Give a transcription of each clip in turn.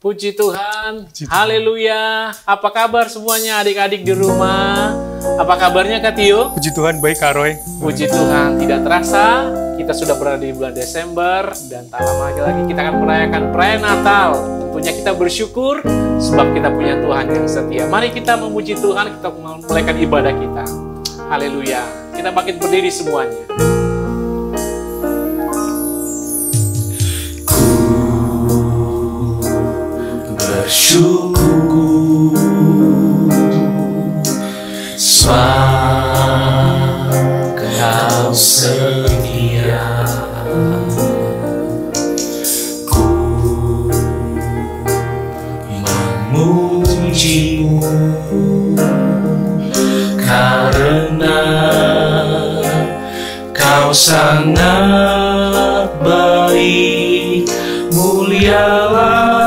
Puji Tuhan, haleluya. Apa kabar semuanya adik-adik di rumah? Apa kabarnya Kak Tio? Puji Tuhan, baik Kak Roy. Puji Tuhan, tidak terasa kita sudah berada di bulan Desember dan tak lama lagi kita akan merayakan perayaan Natal. Tentunya kita bersyukur sebab kita punya Tuhan yang setia. Mari kita memuji Tuhan, kita memulaikan ibadah kita. Haleluya. Kita bangkit berdiri semuanya. Bersyukur sebab Kau setia. Ku memuji-Mu karena Kau sangat baik, mulialah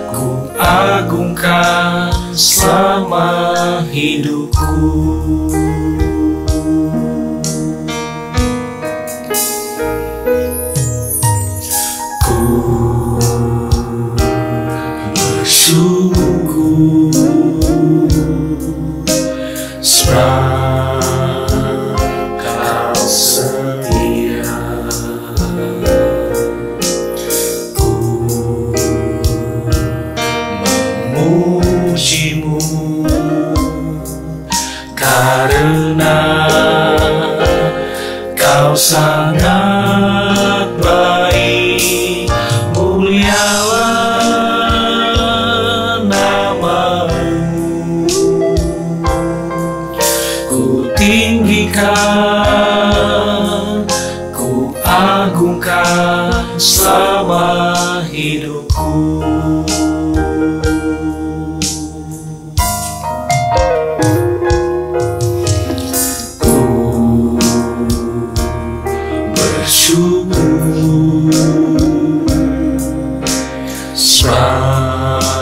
ku agungkan selama hidupku. Ku bersyukur sebab Kau setia. Memuji-Mu karena Kau sangat baik, mulialah nama-Mu. Ku tinggikan, ku agungkan selama hidupku. Sebab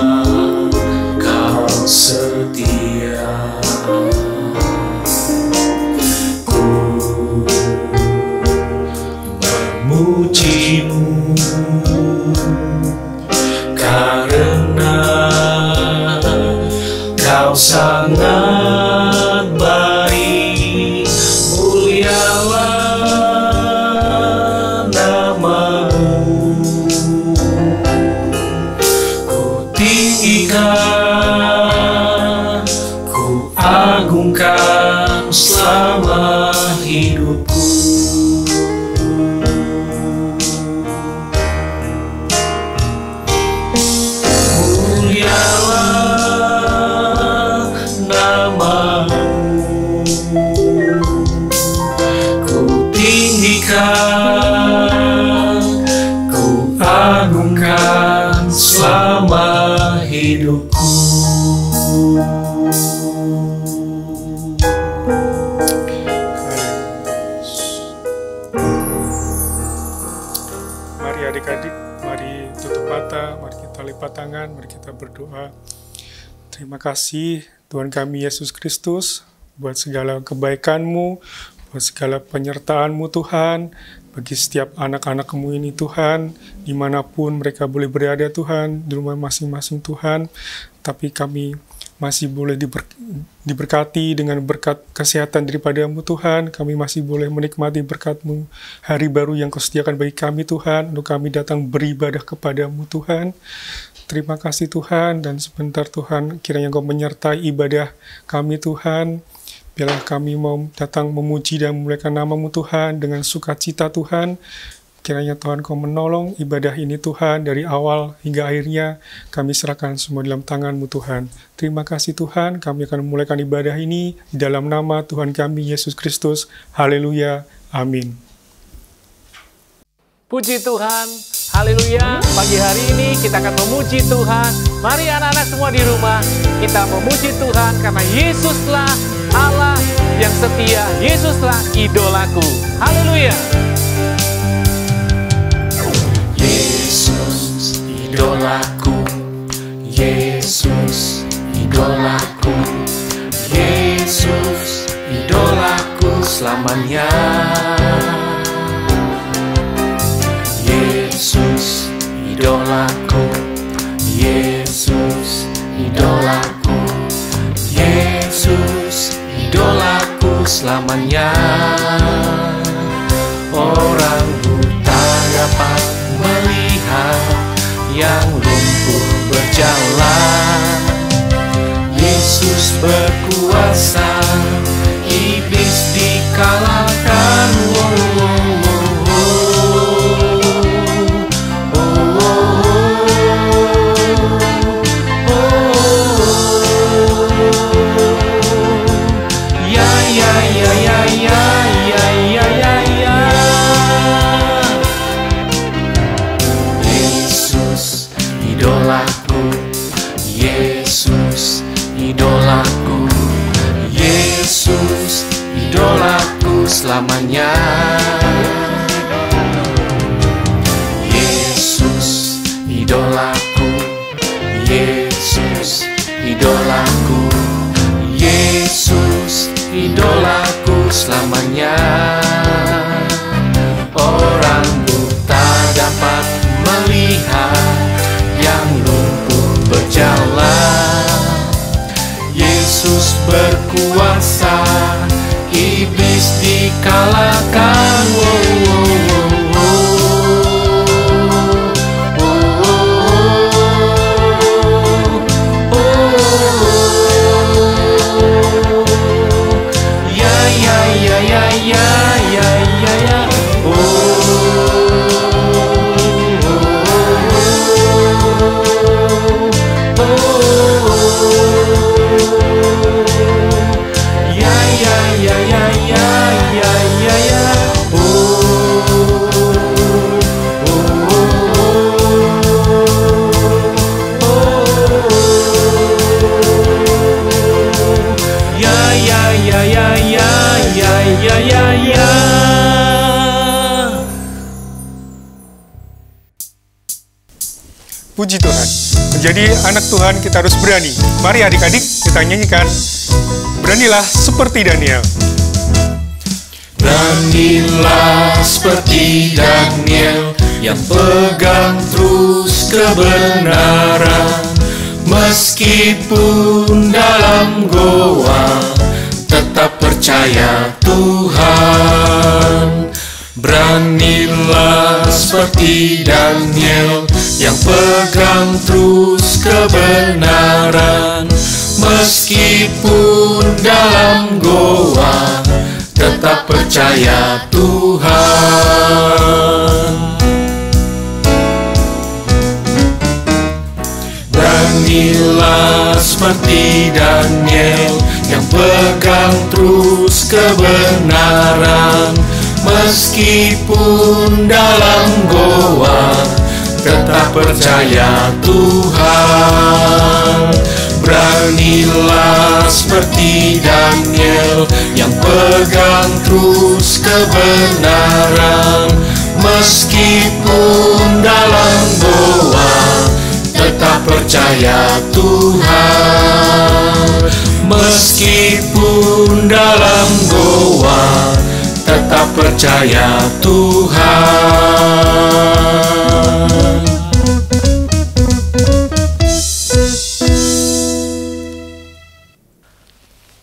Kau setia. Ku memuji-Mu karena Kau sangat baik, mulialah nama-Mu. Tinggikan, ku agungkan selama hidupku. Mulialah nama-Mu. Ku tinggikan, ku agungkan selama hidupku. Mari adik-adik, mari tutup mata, mari kita lipat tangan, mari kita berdoa. Terima kasih Tuhan kami Yesus Kristus buat segala kebaikan-Mu, buat segala penyertaan-Mu Tuhan, bagi setiap anak-anak-Mu ini Tuhan, dimanapun mereka boleh berada Tuhan, di rumah masing-masing Tuhan, tapi kami masih boleh diberkati dengan berkat kesehatan daripada-Mu Tuhan, kami masih boleh menikmati berkat-Mu, hari baru yang Kau sediakan bagi kami Tuhan, untuk kami datang beribadah kepada-Mu Tuhan. Terima kasih Tuhan, dan sebentar Tuhan, kiranya Kau menyertai ibadah kami Tuhan. Biarlah kami mau datang memuji dan memuliakan nama-Mu Tuhan dengan sukacita Tuhan. Kiranya Tuhan Kau menolong ibadah ini Tuhan dari awal hingga akhirnya. Kami serahkan semua dalam tangan-Mu Tuhan. Terima kasih Tuhan, kami akan memulaikan ibadah ini di dalam nama Tuhan kami Yesus Kristus. Haleluya. Amin. Puji Tuhan, haleluya. Pagi hari ini kita akan memuji Tuhan. Mari anak-anak semua di rumah, kita memuji Tuhan karena Yesuslah Allah yang setia. Yesuslah idolaku. Haleluya. Yesus idolaku, Yesus idolaku, Yesus selamanya. Yesus idolaku, Yesus idolaku, Yesus idolaku selamanya. Orang buta dapat melihat, yang lumpuh berjalan. Yesus berkuasa, iblis dikalahkan. Yesus idolaku, Yesus idolaku, Yesus idolaku selamanya. Yesus idolaku, Yesus idolaku, Yesus idolaku selamanya. Orang buta dapat melihat, yang lumpuh berjalan. Yesus berkuasa, iblis dikalahkan. Puji Tuhan. Menjadi anak Tuhan kita harus berani. Mari adik-adik kita nyanyikan Beranilah Seperti Daniel. Beranilah seperti Daniel, yang pegang terus kebenaran. Meskipun dalam goa, tetap percaya Tuhan. Beranilah seperti Daniel, yang pegang terus kebenaran. Meskipun dalam goa, tetap percaya Tuhan. Beranilah seperti Daniel, yang pegang terus kebenaran. Meskipun dalam goa, tetap percaya Tuhan. Beranilah seperti Daniel, yang pegang terus kebenaran. Meskipun dalam goa, tetap percaya Tuhan. Meskipun dalam goa, tetap percaya Tuhan.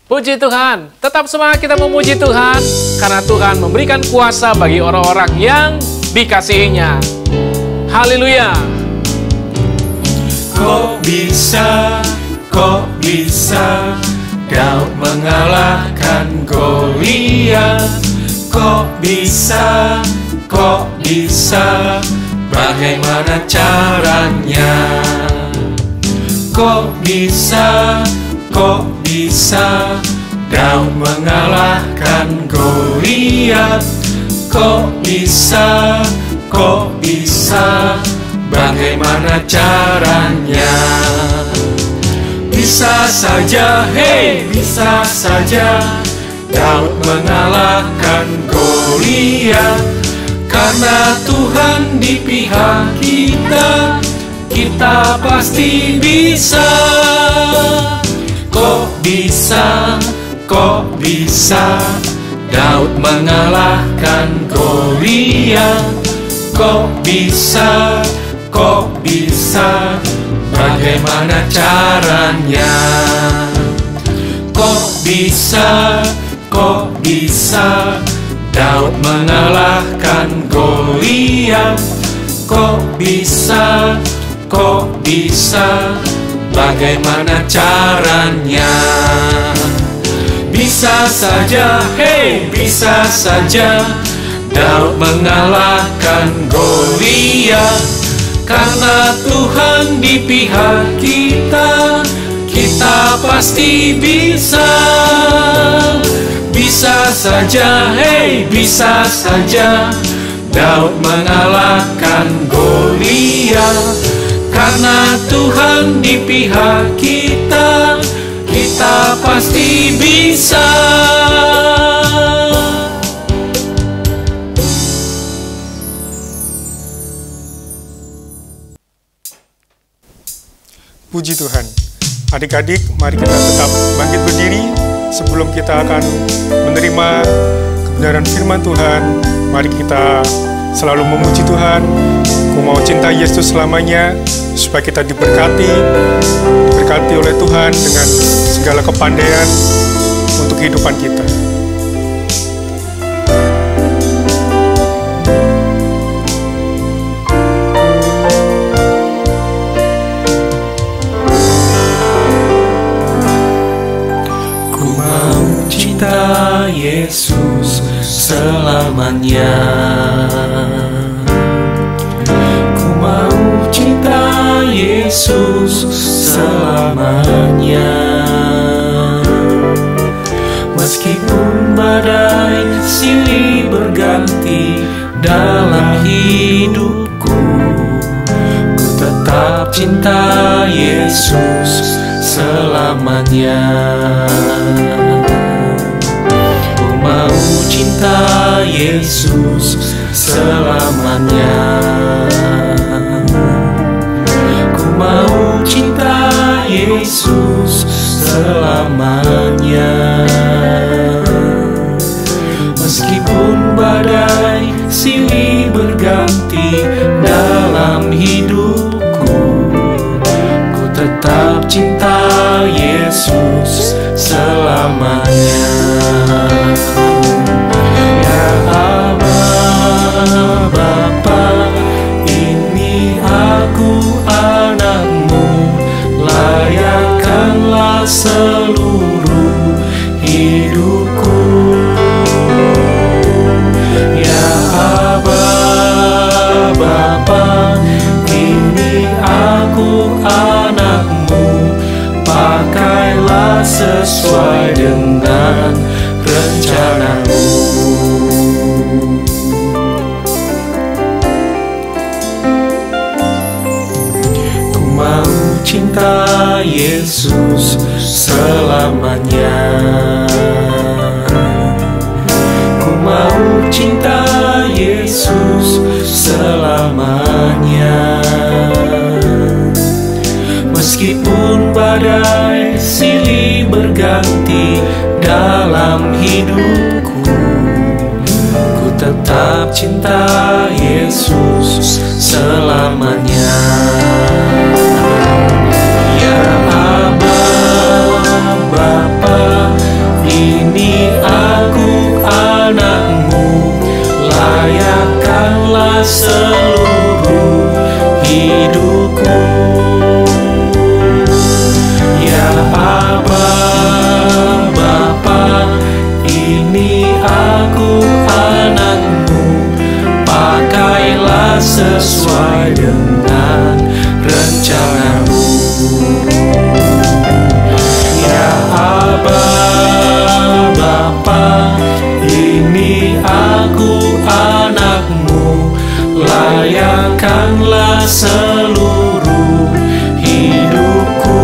Puji Tuhan, tetap semangat kita memuji Tuhan, karena Tuhan memberikan kuasa bagi orang-orang yang dikasihinya. Haleluya. Kok bisa Daud mengalahkan Goliat? Kok bisa, bagaimana caranya? Kok bisa Daud mengalahkan Goliat? Kok bisa, bagaimana caranya? Bisa saja, bisa saja Daud mengalahkan Goliat. Karena Tuhan di pihak kita, kita pasti bisa. Kok bisa Daud mengalahkan Goliat. Kok bisa, kok bisa, bagaimana caranya? Kok bisa, kok bisa, Daud mengalahkan Goliat. Kok bisa, kok bisa, bagaimana caranya? Bisa saja, hei, bisa saja, Daud mengalahkan Goliat. Karena Tuhan di pihak kita, kita pasti bisa. Bisa saja, hei, bisa saja, Daud mengalahkan Goliat. Karena Tuhan di pihak kita, kita pasti bisa. Puji Tuhan. Adik-adik, mari kita tetap bangkit berdiri sebelum kita akan menerima kebenaran firman Tuhan. Mari kita selalu memuji Tuhan. Ku mau cinta Yesus selamanya, supaya kita diberkati oleh Tuhan dengan segala kepandaian untuk kehidupan kita. Ku mau cinta Yesus selamanya. Ku mau cinta Yesus selamanya. Meskipun badai silih berganti dalam hidupku, ku tetap cinta Yesus selamanya. Ku mau cinta Yesus selamanya. Ku mau cinta Yesus selamanya. Meskipun badai silih berganti dalam hidupku, ku tetap cinta Yesus selamanya. Ya Aba, Bapa, ini aku anakmu, layakkanlah seluruh hidupku. Ya Aba, Bapa, ini aku anakmu, pakailah sesuai dengan rencanamu. Ku mau cinta Yesus selamanya. Ku mau cinta Yesus selamanya. Meskipun badai silih berganti dalam hidupku, ku tetap cinta Yesus selamanya. Ya Aba, Bapa, ini aku anakmu, layakkanlah seluruh hidupku. Ya Aba, Bapa, ini aku anakmu, pakailah sesuai dengan rencanamu. Ya Aba, Bapa, ini aku anakmu, layakkanlah seluruh hidupku.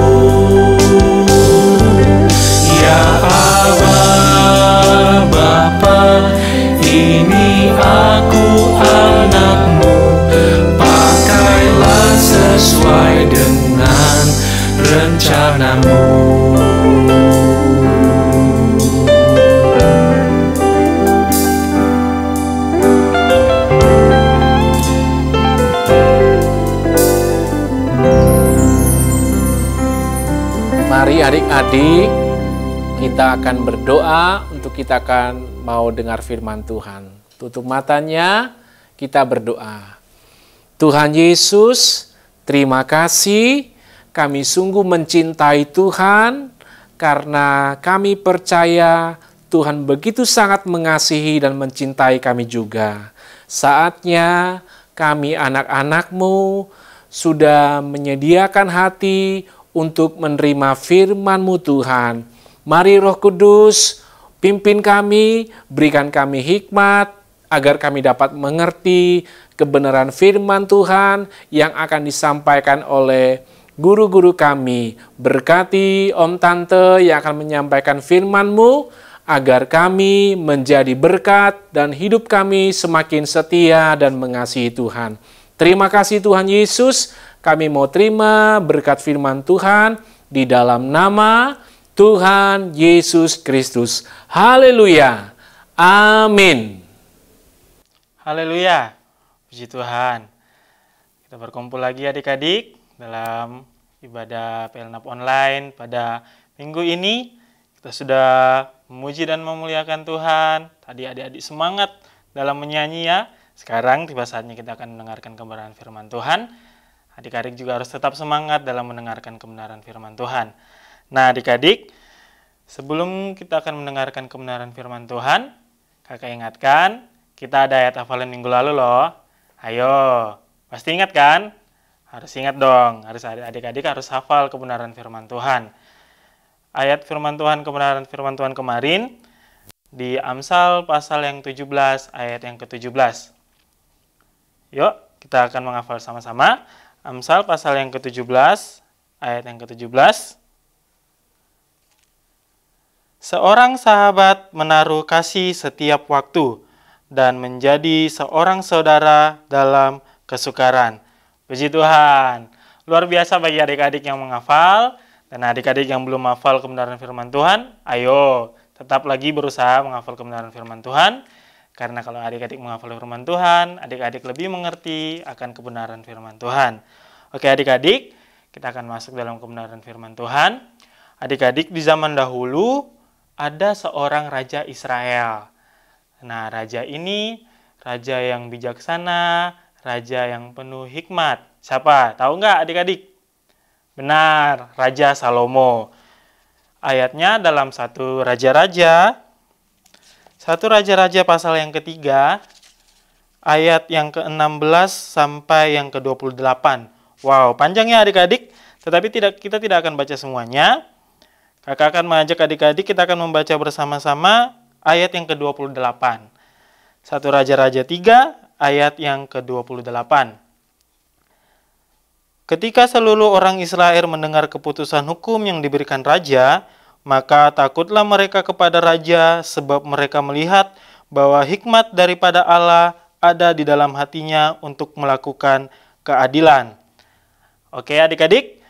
Ya Aba, Bapa, ini aku anakmu, pakailah sesuai dengan rencanamu. Mari adik-adik, kita akan berdoa untuk kita akan mau dengar firman Tuhan. Tutup matanya, kita berdoa. Tuhan Yesus, terima kasih. Kami sungguh mencintai Tuhan karena kami percaya Tuhan begitu sangat mengasihi dan mencintai kami juga. Saatnya kami anak-anak-Mu sudah menyediakan hati untuk menerima firman-Mu Tuhan. Mari Roh Kudus, pimpin kami, berikan kami hikmat, agar kami dapat mengerti kebenaran firman Tuhan yang akan disampaikan oleh guru-guru kami. Berkati Om Tante yang akan menyampaikan firman-Mu, agar kami menjadi berkat dan hidup kami semakin setia dan mengasihi Tuhan. Terima kasih Tuhan Yesus. Kami mau terima berkat firman Tuhan di dalam nama Tuhan Yesus Kristus. Haleluya. Amin. Haleluya. Puji Tuhan. Kita berkumpul lagi adik-adik dalam ibadah PLNAP online pada minggu ini. Kita sudah memuji dan memuliakan Tuhan. Tadi adik-adik semangat dalam menyanyi ya. Sekarang tiba saatnya kita akan mendengarkan kebenaran firman Tuhan. Adik-adik juga harus tetap semangat dalam mendengarkan kebenaran firman Tuhan. Nah adik-adik, sebelum kita akan mendengarkan kebenaran firman Tuhan, kakak ingatkan, kita ada ayat hafalan minggu lalu loh. Ayo, pasti ingat kan? Harus ingat dong, adik-adik harus hafal kebenaran firman Tuhan. Ayat firman Tuhan, kebenaran firman Tuhan kemarin, di Amsal pasal yang 17, ayat yang ke-17. Yuk, kita akan menghafal sama-sama. Amsal pasal yang ke-17, ayat yang ke-17. Seorang sahabat menaruh kasih setiap waktu dan menjadi seorang saudara dalam kesukaran. Puji Tuhan. Luar biasa bagi adik-adik yang menghafal dan adik-adik yang belum menghafal kebenaran firman Tuhan. Ayo, tetap lagi berusaha menghafal kebenaran firman Tuhan. Karena kalau adik-adik menghafal firman Tuhan, adik-adik lebih mengerti akan kebenaran firman Tuhan. Oke adik-adik, kita akan masuk dalam kebenaran firman Tuhan. Adik-adik, di zaman dahulu ada seorang raja Israel. Nah, raja ini raja yang bijaksana, raja yang penuh hikmat. Siapa? Tahu nggak adik-adik? Benar, Raja Salomo. Ayatnya dalam satu Raja-Raja pasal yang ketiga, ayat yang ke-16 sampai yang ke-28. Wow, panjang ya adik-adik, tetapi kita tidak akan baca semuanya. Kakak akan mengajak adik-adik, kita akan membaca bersama-sama ayat yang ke-28. Satu Raja-Raja 3, ayat yang ke-28. Ketika seluruh orang Israel mendengar keputusan hukum yang diberikan raja, maka takutlah mereka kepada raja, sebab mereka melihat bahwa hikmat daripada Allah ada di dalam hatinya untuk melakukan keadilan. Oke adik-adik,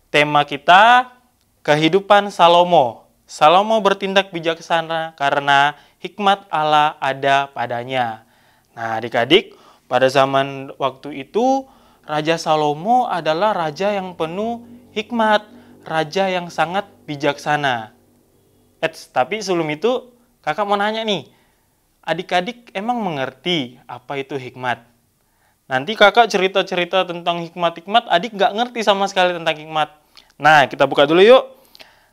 tema kita kehidupan Salomo. Salomo bertindak bijaksana karena hikmat Allah ada padanya. Nah adik-adik, pada zaman waktu itu, Raja Salomo adalah raja yang penuh hikmat, raja yang sangat bijaksana. Tapi sebelum itu, kakak mau nanya nih, adik-adik emang mengerti apa itu hikmat? Nanti kakak cerita-cerita tentang hikmat-hikmat, adik nggak ngerti sama sekali tentang hikmat. Nah, kita buka dulu yuk.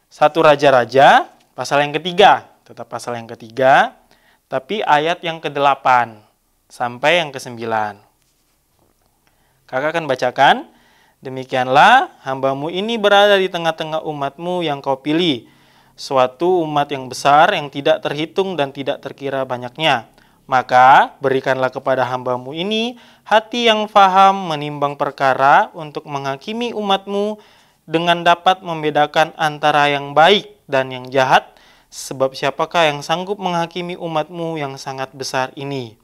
Satu Raja-Raja, pasal yang ketiga. Tetap pasal yang ketiga, tapi ayat yang ke-8 sampai yang ke-9. Kakak akan bacakan. Demikianlah hambamu ini berada di tengah-tengah umatmu yang kau pilih, suatu umat yang besar yang tidak terhitung dan tidak terkira banyaknya. Maka berikanlah kepada hambamu ini hati yang faham menimbang perkara untuk menghakimi umatmu dengan dapat membedakan antara yang baik dan yang jahat, sebab siapakah yang sanggup menghakimi umatmu yang sangat besar ini?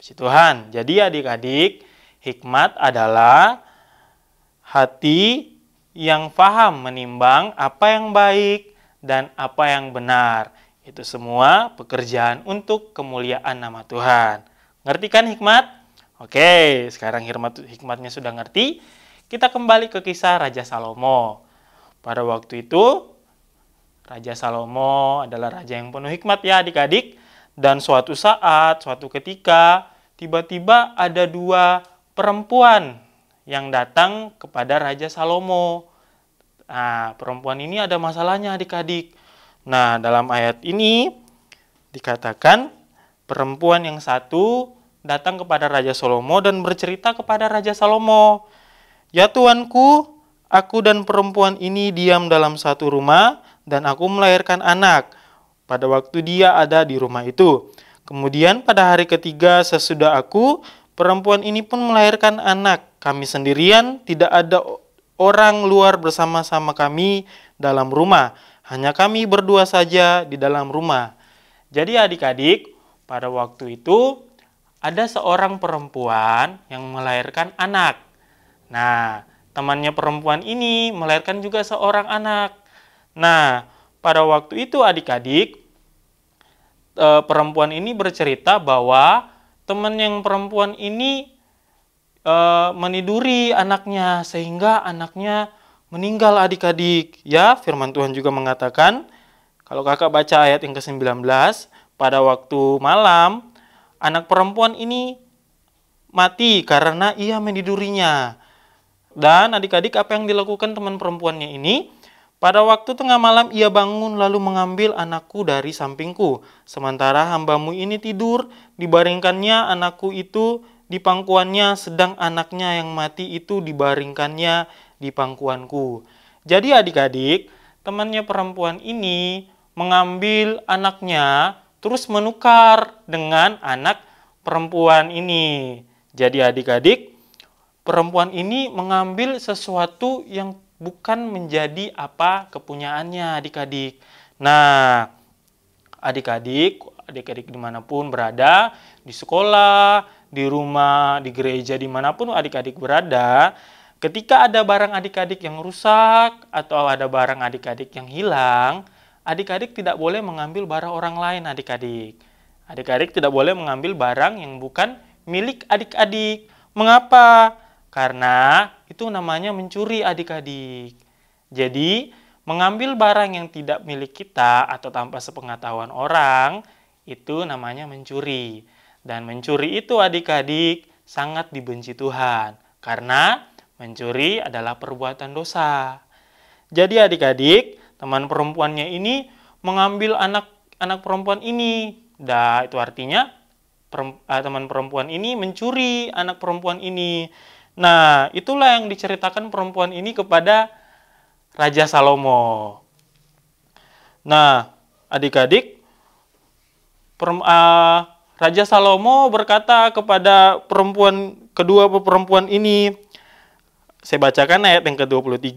Puji Tuhan. Jadi adik-adik, hikmat adalah hati yang faham menimbang apa yang baik dan apa yang benar. Itu semua pekerjaan untuk kemuliaan nama Tuhan. Ngerti kan hikmat? Oke, sekarang hikmatnya sudah ngerti. Kita kembali ke kisah Raja Salomo. Pada waktu itu, Raja Salomo adalah raja yang penuh hikmat ya adik-adik. Dan suatu saat, suatu ketika, tiba-tiba ada dua perempuan yang datang kepada Raja Salomo. Nah, perempuan ini ada masalahnya adik-adik. Nah, dalam ayat ini dikatakan perempuan yang satu datang kepada Raja Salomo dan bercerita kepada Raja Salomo, "Ya Tuanku, aku dan perempuan ini diam dalam satu rumah dan aku melahirkan anak pada waktu dia ada di rumah itu. Kemudian pada hari ketiga sesudah aku, perempuan ini pun melahirkan anak. Kami sendirian, tidak ada orang luar bersama-sama kami dalam rumah. Hanya kami berdua saja di dalam rumah." Jadi adik-adik, pada waktu itu ada seorang perempuan yang melahirkan anak. Nah, temannya perempuan ini melahirkan juga seorang anak. Nah, pada waktu itu adik-adik, perempuan ini bercerita bahwa teman yang perempuan ini meniduri anaknya sehingga anaknya meninggal adik-adik. Ya, firman Tuhan juga mengatakan, kalau kakak baca ayat yang ke-19, pada waktu malam anak perempuan ini mati karena ia menidurinya. Dan adik-adik, apa yang dilakukan teman perempuannya ini? Pada waktu tengah malam ia bangun lalu mengambil anakku dari sampingku. Sementara hambamu ini tidur, dibaringkannya anakku itu di pangkuannya, sedang anaknya yang mati itu dibaringkannya di pangkuanku. Jadi adik-adik, temannya perempuan ini mengambil anaknya, terus menukar dengan anak perempuan ini. Jadi adik-adik, perempuan ini mengambil sesuatu yang bukan menjadi apa kepunyaannya adik-adik. Nah, adik-adik dimanapun berada, di sekolah, di rumah, di gereja, dimanapun adik-adik berada, ketika ada barang adik-adik yang rusak atau ada barang adik-adik yang hilang, adik-adik tidak boleh mengambil barang orang lain adik-adik. Adik-adik tidak boleh mengambil barang yang bukan milik adik-adik. Mengapa? Karena itu namanya mencuri adik-adik. Jadi, mengambil barang yang tidak milik kita atau tanpa sepengetahuan orang, itu namanya mencuri. Dan mencuri itu adik-adik sangat dibenci Tuhan. Karena mencuri adalah perbuatan dosa. Jadi adik-adik, teman perempuannya ini mengambil anak perempuan ini. Nah, itu artinya teman perempuan ini mencuri anak perempuan ini. Nah, itulah yang diceritakan perempuan ini kepada Raja Salomo. Nah, adik-adik, Raja Salomo berkata kepada kedua perempuan ini, saya bacakan ayat yang ke-23,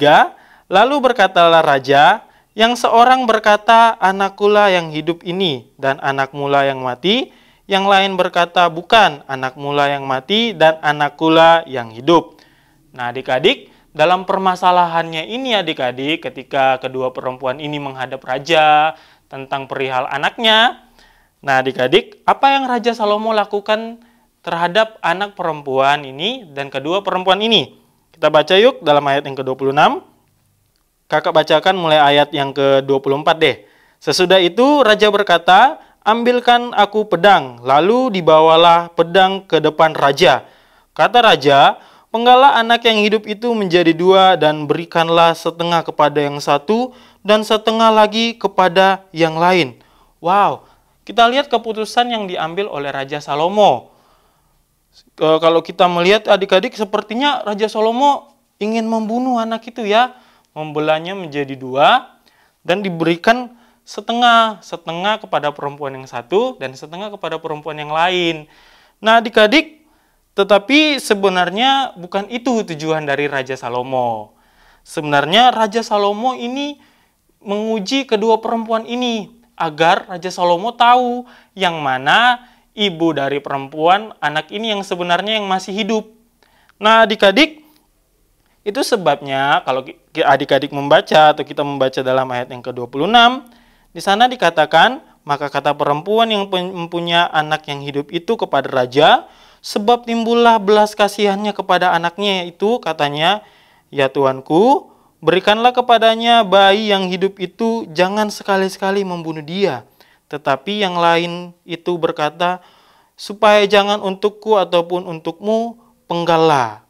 lalu berkatalah Raja, yang seorang berkata, anakkulah yang hidup ini, dan anakmulah yang mati. Yang lain berkata, bukan, anakmulah yang mati, dan anakkulah yang hidup. Nah adik-adik, dalam permasalahannya ini adik-adik, ketika kedua perempuan ini menghadap Raja tentang perihal anaknya, nah adik-adik, apa yang Raja Salomo lakukan terhadap anak perempuan ini dan kedua perempuan ini? Kita baca yuk dalam ayat yang ke-26. Kakak bacakan mulai ayat yang ke-24 deh. Sesudah itu Raja berkata, ambilkan aku pedang. Lalu dibawalah pedang ke depan Raja. Kata Raja, penggalah anak yang hidup itu menjadi dua dan berikanlah setengah kepada yang satu dan setengah lagi kepada yang lain. Wow, kita lihat keputusan yang diambil oleh Raja Salomo. Kalau kita melihat adik-adik, sepertinya Raja Salomo ingin membunuh anak itu ya. Membelahnya menjadi dua dan diberikan setengah kepada perempuan yang satu dan setengah kepada perempuan yang lain. Nah adik-adik, tetapi sebenarnya bukan itu tujuan dari Raja Salomo. Sebenarnya Raja Salomo ini menguji kedua perempuan ini agar Raja Salomo tahu yang mana ibu dari perempuan anak ini yang sebenarnya yang masih hidup. Nah adik-adik, itu sebabnya kalau adik-adik membaca atau kita membaca dalam ayat yang ke-26, di sana dikatakan, maka kata perempuan yang mempunyai anak yang hidup itu kepada Raja, sebab timbullah belas kasihannya kepada anaknya itu, katanya, ya Tuanku, berikanlah kepadanya bayi yang hidup itu, jangan sekali-sekali membunuh dia. Tetapi yang lain itu berkata, supaya jangan untukku ataupun untukmu, penggallah.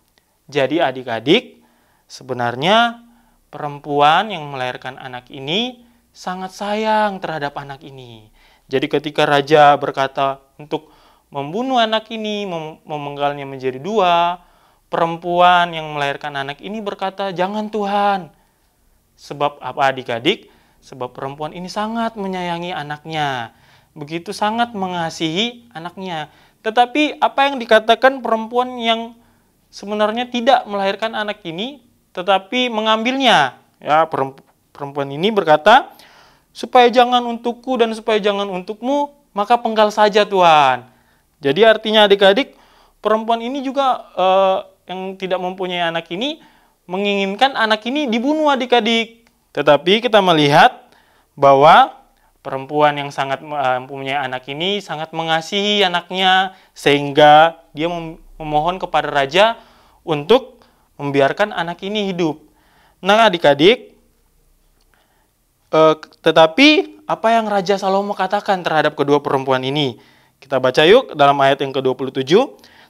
Jadi adik-adik, sebenarnya perempuan yang melahirkan anak ini sangat sayang terhadap anak ini. Jadi ketika raja berkata untuk membunuh anak ini, memenggalnya menjadi dua, perempuan yang melahirkan anak ini berkata, jangan Tuhan. Sebab apa adik-adik? Sebab perempuan ini sangat menyayangi anaknya. Begitu sangat mengasihi anaknya. Tetapi apa yang dikatakan perempuan yang sebenarnya tidak melahirkan anak ini, tetapi mengambilnya. Ya, perempuan ini berkata, supaya jangan untukku dan supaya jangan untukmu, maka penggal saja Tuhan. Jadi artinya adik-adik, perempuan ini juga yang tidak mempunyai anak ini menginginkan anak ini dibunuh adik-adik. Tetapi kita melihat bahwa perempuan yang sangat mempunyai anak ini sangat mengasihi anaknya sehingga dia memohon kepada raja untuk membiarkan anak ini hidup. Nah adik-adik, tetapi apa yang Raja Salomo katakan terhadap kedua perempuan ini? Kita baca yuk dalam ayat yang ke-27.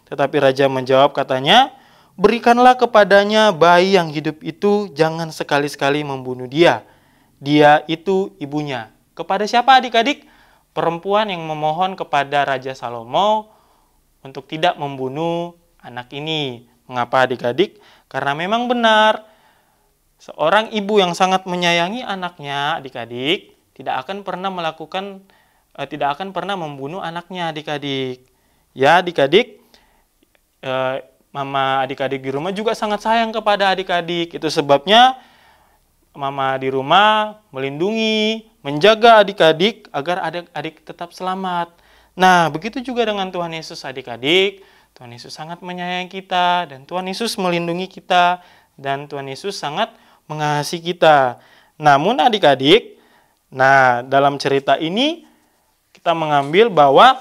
Tetapi raja menjawab katanya, berikanlah kepadanya bayi yang hidup itu, jangan sekali-sekali membunuh dia. Dia itu ibunya. Kepada siapa adik-adik? Perempuan yang memohon kepada Raja Salomo untuk tidak membunuh anak ini. Mengapa adik-adik? Karena memang benar, seorang ibu yang sangat menyayangi anaknya adik-adik tidak akan pernah membunuh anaknya adik-adik. Ya adik-adik, mama adik-adik di rumah juga sangat sayang kepada adik-adik. Itu sebabnya mama di rumah melindungi, menjaga adik-adik agar adik-adik tetap selamat. Nah, begitu juga dengan Tuhan Yesus adik-adik. Tuhan Yesus sangat menyayangi kita dan Tuhan Yesus melindungi kita dan Tuhan Yesus sangat mengasihi kita. Namun adik-adik, nah dalam cerita ini kita mengambil bahwa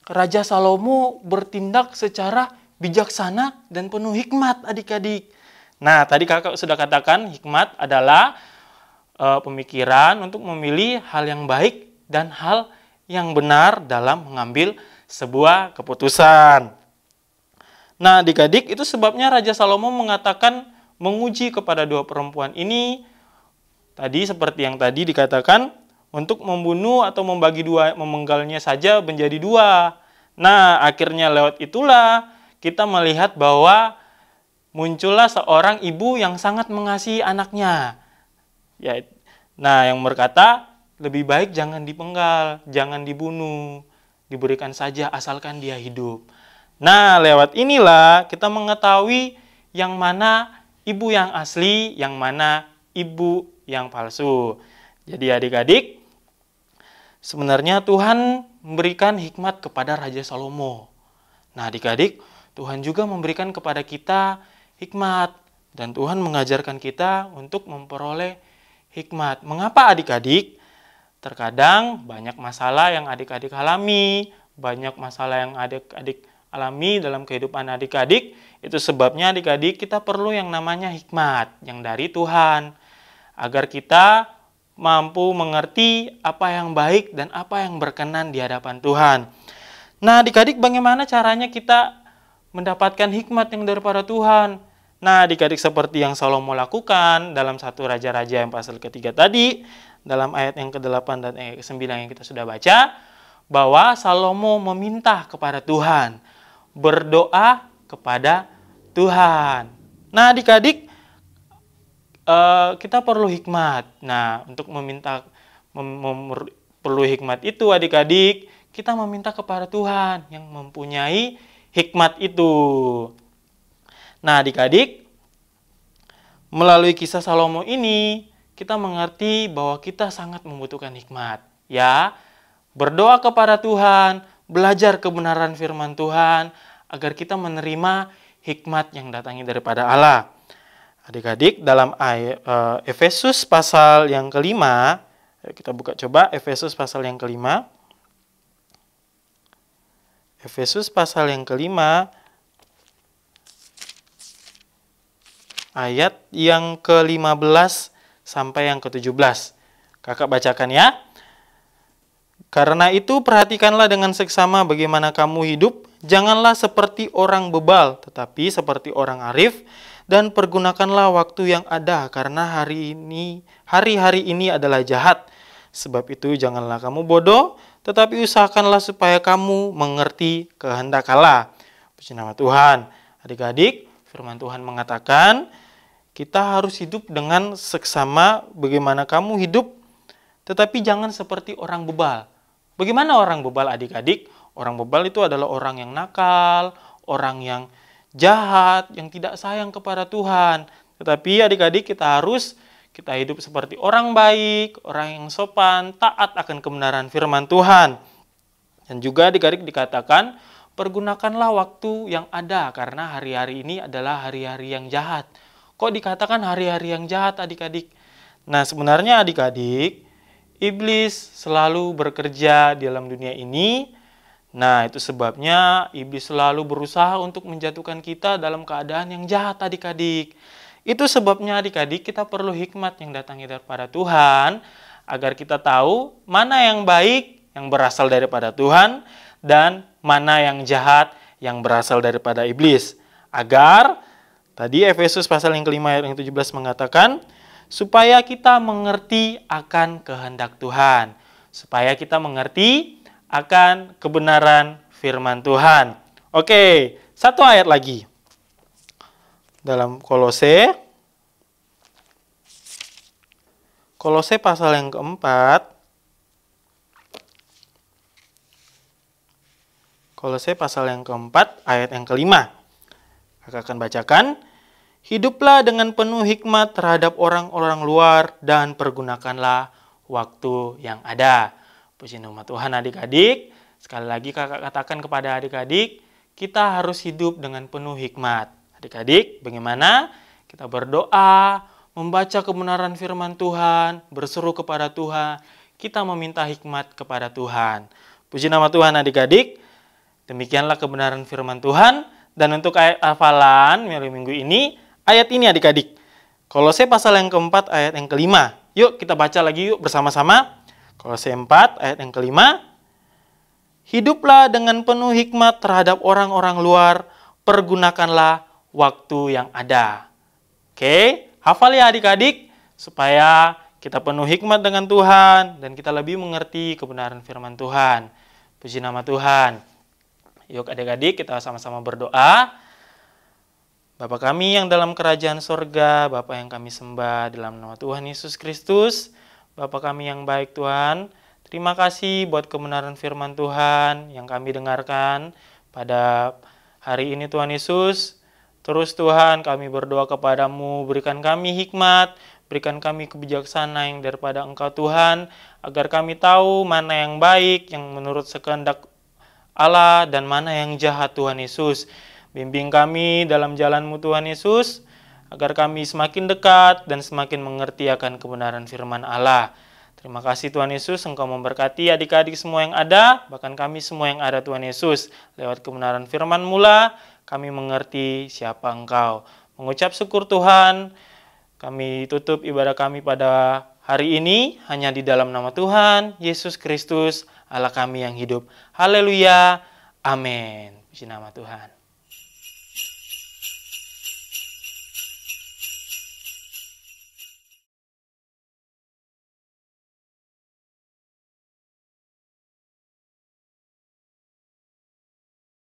Raja Salomo bertindak secara bijaksana dan penuh hikmat adik-adik. Nah tadi kakak sudah katakan hikmat adalah pemikiran untuk memilih hal yang baik dan hal yang benar dalam mengambil sebuah keputusan. Nah adik-adik, itu sebabnya Raja Salomo mengatakan menguji kepada dua perempuan ini tadi seperti yang tadi dikatakan untuk membunuh atau membagi dua, memenggalnya saja menjadi dua. Nah akhirnya lewat itulah kita melihat bahwa muncullah seorang ibu yang sangat mengasihi anaknya. Ya, nah yang berkata lebih baik jangan dipenggal, jangan dibunuh, diberikan saja asalkan dia hidup. Nah lewat inilah kita mengetahui yang mana ibu yang asli, yang mana ibu yang palsu. Jadi adik-adik, sebenarnya Tuhan memberikan hikmat kepada Raja Salomo. Nah adik-adik, Tuhan juga memberikan kepada kita hikmat. Dan Tuhan mengajarkan kita untuk memperoleh hikmat. Mengapa adik-adik? Terkadang banyak masalah yang adik-adik alami, banyak masalah yang adik-adik alami dalam kehidupan adik-adik. Itu sebabnya adik-adik kita perlu yang namanya hikmat yang dari Tuhan. Agar kita mampu mengerti apa yang baik dan apa yang berkenan di hadapan Tuhan. Nah adik-adik, bagaimana caranya kita mendapatkan hikmat yang daripada Tuhan? Nah adik-adik, seperti yang Salomo lakukan dalam 1 Raja-Raja yang pasal ketiga tadi, dalam ayat yang ke-8 dan ayat ke-9 yang kita sudah baca, bahwa Salomo meminta kepada Tuhan, berdoa kepada Tuhan. Nah adik-adik, kita perlu hikmat. Nah untuk meminta perlu hikmat itu adik-adik, kita meminta kepada Tuhan yang mempunyai hikmat itu. Nah adik-adik, melalui kisah Salomo ini kita mengerti bahwa kita sangat membutuhkan hikmat. Ya, berdoa kepada Tuhan, belajar kebenaran firman Tuhan agar kita menerima hikmat yang datangnya daripada Allah. Adik-adik, dalam Efesus pasal yang kelima, kita buka coba Efesus pasal yang kelima. Efesus pasal yang kelima ayat yang ke-15 sampai yang ke-17. Kakak bacakan ya. Karena itu perhatikanlah dengan seksama bagaimana kamu hidup. Janganlah seperti orang bebal, tetapi seperti orang arif. Dan pergunakanlah waktu yang ada, karena hari-hari ini adalah jahat. Sebab itu janganlah kamu bodoh, tetapi usahakanlah supaya kamu mengerti kehendak Allah. Puji nama Tuhan. Adik-adik, firman Tuhan mengatakan, kita harus hidup dengan seksama bagaimana kamu hidup, tetapi jangan seperti orang bebal. Bagaimana orang bebal, adik-adik? Orang bebal itu adalah orang yang nakal, orang yang jahat, yang tidak sayang kepada Tuhan. Tetapi adik-adik, kita hidup seperti orang baik, orang yang sopan, taat akan kebenaran firman Tuhan. Dan juga adik-adik dikatakan, pergunakanlah waktu yang ada, karena hari-hari ini adalah hari-hari yang jahat. Kok dikatakan hari-hari yang jahat, adik-adik? Nah, sebenarnya adik-adik, iblis selalu bekerja di dalam dunia ini. Nah, itu sebabnya iblis selalu berusaha untuk menjatuhkan kita dalam keadaan yang jahat, adik-adik. Itu sebabnya adik-adik kita perlu hikmat yang datang daripada Tuhan, agar kita tahu mana yang baik yang berasal daripada Tuhan, dan mana yang jahat yang berasal daripada iblis. Agar tadi Efesus pasal yang kelima ayat yang 17 mengatakan, supaya kita mengerti akan kehendak Tuhan. Supaya kita mengerti akan kebenaran firman Tuhan. Oke, satu ayat lagi. Dalam Kolose pasal yang keempat. Kolose pasal yang keempat, ayat yang kelima. Kakak akan bacakan. Hiduplah dengan penuh hikmat terhadap orang-orang luar dan pergunakanlah waktu yang ada. Puji nama Tuhan, adik-adik. Sekali lagi kakak katakan kepada adik-adik, kita harus hidup dengan penuh hikmat. Adik-adik, bagaimana? Kita berdoa, membaca kebenaran firman Tuhan, berseru kepada Tuhan, kita meminta hikmat kepada Tuhan. Puji nama Tuhan, adik-adik. Demikianlah kebenaran firman Tuhan. Dan untuk ayat hafalan minggu ini, ayat ini adik-adik. Kolose pasal yang keempat ayat yang kelima. Yuk kita baca lagi yuk bersama-sama. Kolose 4 ayat yang kelima. Hiduplah dengan penuh hikmat terhadap orang-orang luar. Pergunakanlah waktu yang ada. Oke, hafal ya adik-adik. Supaya kita penuh hikmat dengan Tuhan. Dan kita lebih mengerti kebenaran firman Tuhan. Puji nama Tuhan. Yuk adik-adik kita sama-sama berdoa. Bapa kami yang dalam kerajaan sorga, Bapa yang kami sembah dalam nama Tuhan Yesus Kristus. Bapa kami yang baik Tuhan, terima kasih buat kebenaran firman Tuhan yang kami dengarkan pada hari ini Tuhan Yesus. Terus Tuhan kami berdoa kepadamu, berikan kami hikmat, berikan kami kebijaksanaan yang daripada Engkau Tuhan, agar kami tahu mana yang baik, yang menurut kehendak Allah, dan mana yang jahat Tuhan Yesus. Bimbing kami dalam jalan-Mu Tuhan Yesus, agar kami semakin dekat dan semakin mengerti akan kebenaran firman Allah. Terima kasih Tuhan Yesus, Engkau memberkati adik-adik semua yang ada, bahkan kami semua yang ada Tuhan Yesus. Lewat kebenaran firman-Mu lah, kami mengerti siapa Engkau. Mengucap syukur Tuhan, kami tutup ibadah kami pada hari ini hanya di dalam nama Tuhan Yesus Kristus, Allah kami yang hidup. Haleluya. Amin. Puji nama Tuhan.